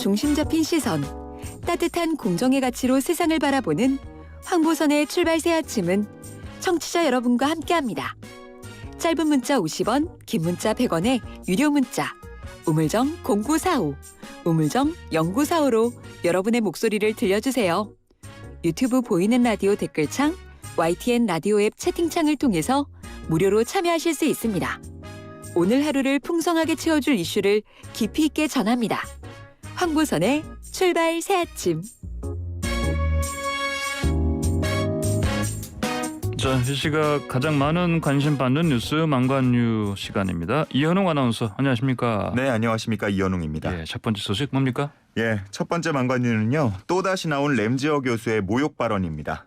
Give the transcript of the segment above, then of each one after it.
중심 잡힌 시선, 따뜻한 공정의 가치로 세상을 바라보는 황보선의 출발 새 아침은 청취자 여러분과 함께합니다. 짧은 문자 50원, 긴 문자 100원의 유료 문자 우물정 0945, 우물정 0945로 여러분의 목소리를 들려주세요. 유튜브 보이는 라디오 댓글창, YTN 라디오 앱 채팅창을 통해서 무료로 참여하실 수 있습니다. 오늘 하루를 풍성하게 채워줄 이슈를 깊이 있게 전합니다. 황보선의 출발 새 아침. 자, 이 시각 가장 많은 관심 받는 뉴스 망관뉴 시간입니다. 이현웅 아나운서, 안녕하십니까? 네, 안녕하십니까. 이현웅입니다. 첫 번째 소식 뭡니까? 첫 번째 망관뉴는요. 또다시 나온 램지어 교수의 모욕 발언입니다.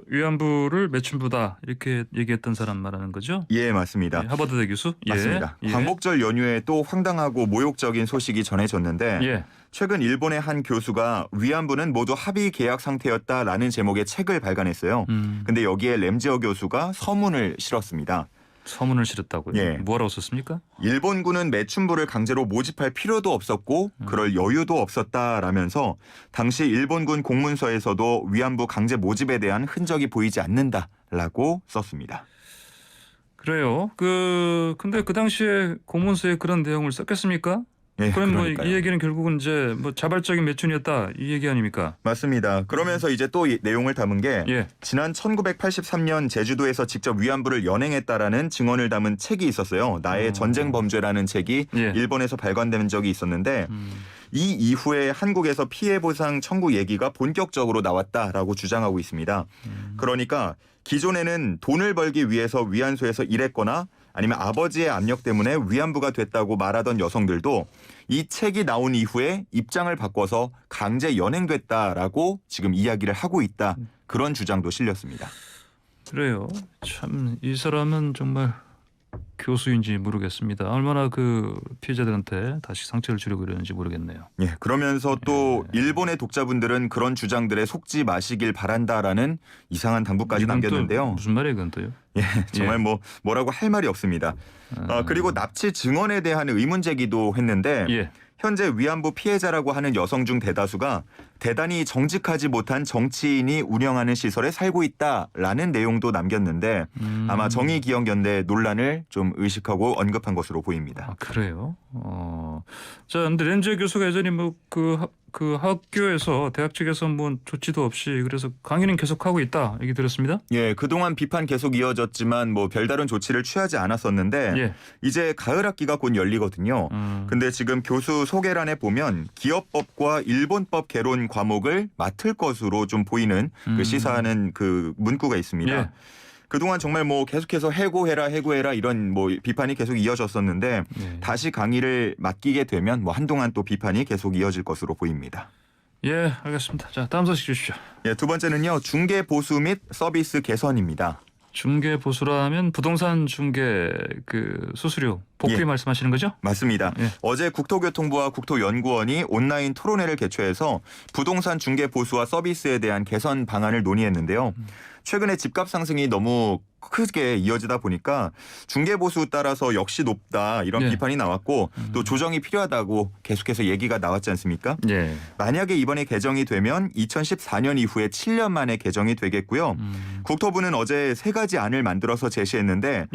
위안부를 매춘부다 이렇게 얘기했던 사람 말하는 거죠? 예, 맞습니다. 하버드대 교수? 맞습니다. 광복절 연휴에 또 황당하고 모욕적인 소식이 전해졌는데 최근 일본의 한 교수가 위안부는 모두 합의 계약 상태였다라는 제목의 책을 발간했어요. 근데 여기에 램지어 교수가 서문을 실었습니다. 서문을 실었다고요? 예. 뭐라고 썼습니까? 일본군은 매춘부를 강제로 모집할 필요도 없었고 그럴 여유도 없었다라면서 당시 일본군 공문서에서도 위안부 강제 모집에 대한 흔적이 보이지 않는다라고 썼습니다. 그래요. 근데 그 당시에 공문서에 그런 내용을 썼겠습니까? 예, 그럼 그러니까요. 이 얘기는 결국은 이제 자발적인 매춘이었다 이 얘기 아닙니까? 맞습니다. 그러면서 이제 또 이 내용을 담은 게 예. 지난 1983년 제주도에서 직접 위안부를 연행했다라는 증언을 담은 책이 있었어요. 나의 전쟁 범죄라는 책이 일본에서 발간된 적이 있었는데 이 이후에 한국에서 피해 보상 청구 얘기가 본격적으로 나왔다라고 주장하고 있습니다. 그러니까 기존에는 돈을 벌기 위해서 위안소에서 일했거나 아니면 아버지의 압력 때문에 위안부가 됐다고 말하던 여성들도 이 책이 나온 이후에 입장을 바꿔서 강제 연행됐다라고 지금 이야기를 하고 있다. 그런 주장도 실렸습니다. 그래요. 참 이 사람은 정말 교수인지 모르겠습니다. 얼마나 그 피해자들한테 다시 상처를 주려고 이러는지 모르겠네요. 예, 그러면서 또 일본의 독자분들은 그런 주장들에 속지 마시길 바란다라는 이상한 당부까지 이건 또 남겼는데요. 무슨 말이에요, 이건 또요? 예, 정말 뭐라고 할 말이 없습니다. 그리고 납치 증언에 대한 의문 제기도 했는데 현재 위안부 피해자라고 하는 여성 중 대다수가 대단히 정직하지 못한 정치인이 운영하는 시설에 살고 있다라는 내용도 남겼는데 아마 정의기억연대 논란을 좀 의식하고 언급한 것으로 보입니다. 그래요? 자, 근데 렌즈 교수가 예전에 그 학교에서 대학 측에서 조치도 없이 그래서 강의는 계속하고 있다 얘기 들었습니다. 예, 그동안 비판 계속 이어졌지만 별다른 조치를 취하지 않았었는데 이제 가을 학기가 곧 열리거든요. 근데 지금 교수 소개란에 보면 기업법과 일본법 개론 과목을 맡을 것으로 좀 보이는 그 시사하는 그 문구가 있습니다. 그동안 정말 계속해서 해고해라 이런 비판이 계속 이어졌었는데 다시 강의를 맡기게 되면 한동안 또 비판이 계속 이어질 것으로 보입니다. 예, 알겠습니다. 자, 다음 소식 주십시오. 예, 두 번째는요. 중개 보수 및 서비스 개선입니다. 중개 보수라면 부동산 중개 수수료 복귀 말씀하시는 거죠? 맞습니다. 어제 국토교통부와 국토연구원이 온라인 토론회를 개최해서 부동산 중개 보수와 서비스에 대한 개선 방안을 논의했는데요. 최근에 집값 상승이 너무 크게 이어지다 보니까 중개보수 따라서 역시 높다 이런 비판이 나왔고 또 조정이 필요하다고 계속해서 얘기가 나왔지 않습니까? 만약에 이번에 개정이 되면 2014년 이후에 7년 만에 개정이 되겠고요. 국토부는 어제 세 가지 안을 만들어서 제시했는데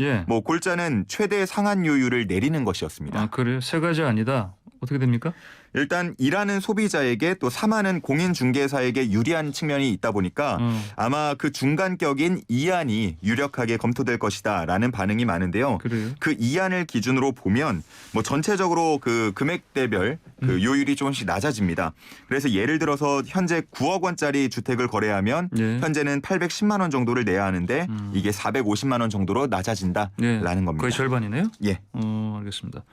골자는 최대 상한요율을 내리는 것이었습니다. 그래요? 세 가지 아니다. 어떻게 됩니까? 일단 일하는 소비자에게 또 사마는 공인중개사에게 유리한 측면이 있다 보니까 아마 그 중간격인 2안이 유력하게 검토될 것이다라는 반응이 많은데요. 그래요? 그 2안을 기준으로 보면 전체적으로 그 금액대별 그 요율이 조금씩 낮아집니다. 그래서 예를 들어서 현재 9억 원짜리 주택을 거래하면 현재는 810만 원 정도를 내야 하는데 이게 450만 원 정도로 낮아진다라는 겁니다. 거의 절반이네요? 예. 알겠습니다.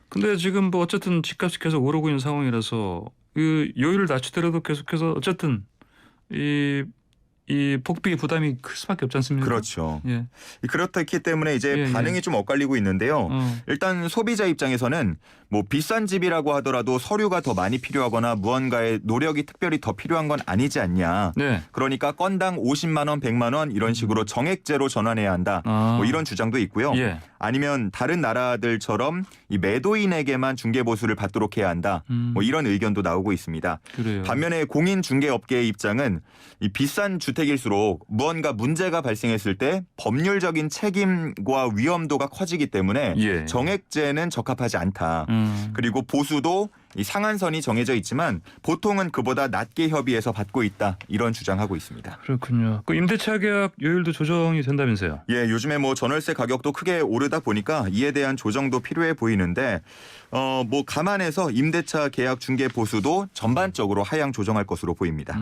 근데 지금 어쨌든 집값이 계속 오르고 있는 상황이라서 그 요율을 낮추더라도 계속해서 어쨌든 이 이 복비 부담이 클 수밖에 없지 않습니까? 그렇죠. 예. 그렇기 때문에 이제 예, 반응이 좀 엇갈리고 있는데요. 일단 소비자 입장에서는 뭐 비싼 집이라고 하더라도 서류가 더 많이 필요하거나 무언가의 노력이 특별히 더 필요한 건 아니지 않냐. 네. 그러니까 건당 50만 원, 100만 원 이런 식으로 정액제로 전환해야 한다. 뭐 이런 주장도 있고요. 예. 아니면 다른 나라들처럼 이 매도인에게만 중개보수를 받도록 해야 한다. 뭐 이런 의견도 나오고 있습니다. 그래요. 반면에 공인중개업계의 입장은 이 비싼 주택일수록 무언가 문제가 발생했을 때 법률적인 책임과 위험도가 커지기 때문에 예. 정액제는 적합하지 않다. 그리고 보수도 이 상한선이 정해져 있지만 보통은 그보다 낮게 협의해서 받고 있다. 이런 주장하고 있습니다. 그렇군요. 그 임대차 계약 요율도 조정이 된다면서요? 예, 요즘에 뭐 전월세 가격도 크게 오르다 보니까 이에 대한 조정도 필요해 보이는데 뭐 감안해서 임대차 계약 중개 보수도 전반적으로 하향 조정할 것으로 보입니다.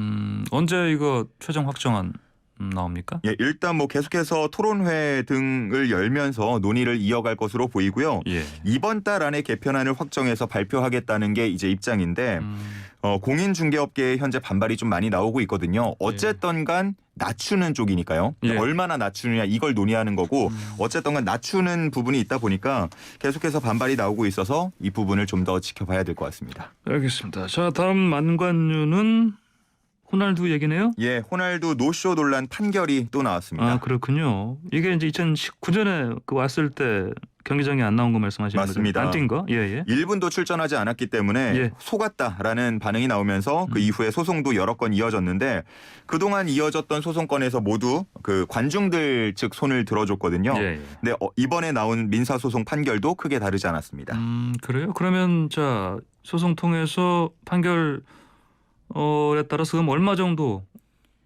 언제 이거 최종 확정안 나옵니까? 예, 일단 뭐 계속해서 토론회 등을 열면서 논의를 이어갈 것으로 보이고요. 예. 이번 달 안에 개편안을 확정해서 발표하겠다는 게 이제 입장인데 공인중개업계에 현재 반발이 좀 많이 나오고 있거든요. 어쨌든 간 낮추는 쪽이니까요. 예. 얼마나 낮추느냐 이걸 논의하는 거고 어쨌든 간 낮추는 부분이 있다 보니까 계속해서 반발이 나오고 있어서 이 부분을 좀 더 지켜봐야 될 것 같습니다. 알겠습니다. 자, 다음 만관유는 호날두 얘기네요. 예, 호날두 노쇼 논란 판결이 또 나왔습니다. 아, 그렇군요. 이게 이제 2019년에 그 왔을 때 경기장에 안 나온 거 말씀하시는 거죠? 맞습니다. 안 뛴 거? 예, 예. 1분도 출전하지 않았기 때문에 예. 속았다라는 반응이 나오면서 그 이후에 소송도 여러 건 이어졌는데 그동안 이어졌던 소송건에서 모두 그 관중들 측 손을 들어줬거든요. 예, 예. 근데 이번에 나온 민사소송 판결도 크게 다르지 않았습니다. 그래요? 그러면 자, 소송 통해서 판결에 따라서 그럼 얼마 정도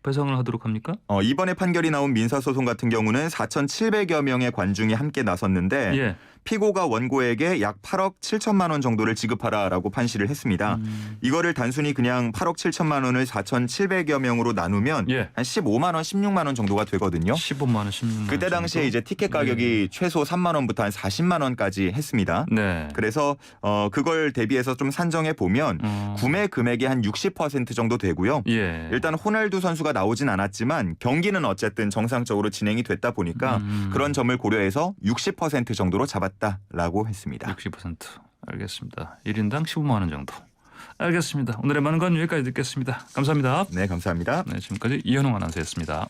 배상을 하도록 합니까? 이번에 판결이 나온 민사소송 같은 경우는 4,700여 명의 관중이 함께 나섰는데 예. 피고가 원고에게 약 8억 7천만 원 정도를 지급하라라고 판시를 했습니다. 이거를 단순히 그냥 8억 7천만 원을 4,700여 명으로 나누면 예. 한 15만 원, 16만 원 정도가 되거든요. 15만 원, 16만 원. 그때 당시에 정도? 이제 티켓 가격이 최소 3만 원부터 한 40만 원까지 했습니다. 네. 그래서 그걸 대비해서 좀 산정해 보면 구매 금액이 한 60% 정도 되고요. 예. 일단 호날두 선수가 나오진 않았지만 경기는 어쨌든 정상적으로 진행이 됐다 보니까 그런 점을 고려해서 60% 정도로 잡았다라고 했습니다. 60%. 알겠습니다. 1인당 15만 원 정도. 알겠습니다. 오늘의 만관 여기까지 듣겠습니다. 감사합니다. 네, 감사합니다. 네, 지금까지 이현웅 아나운서였습니다.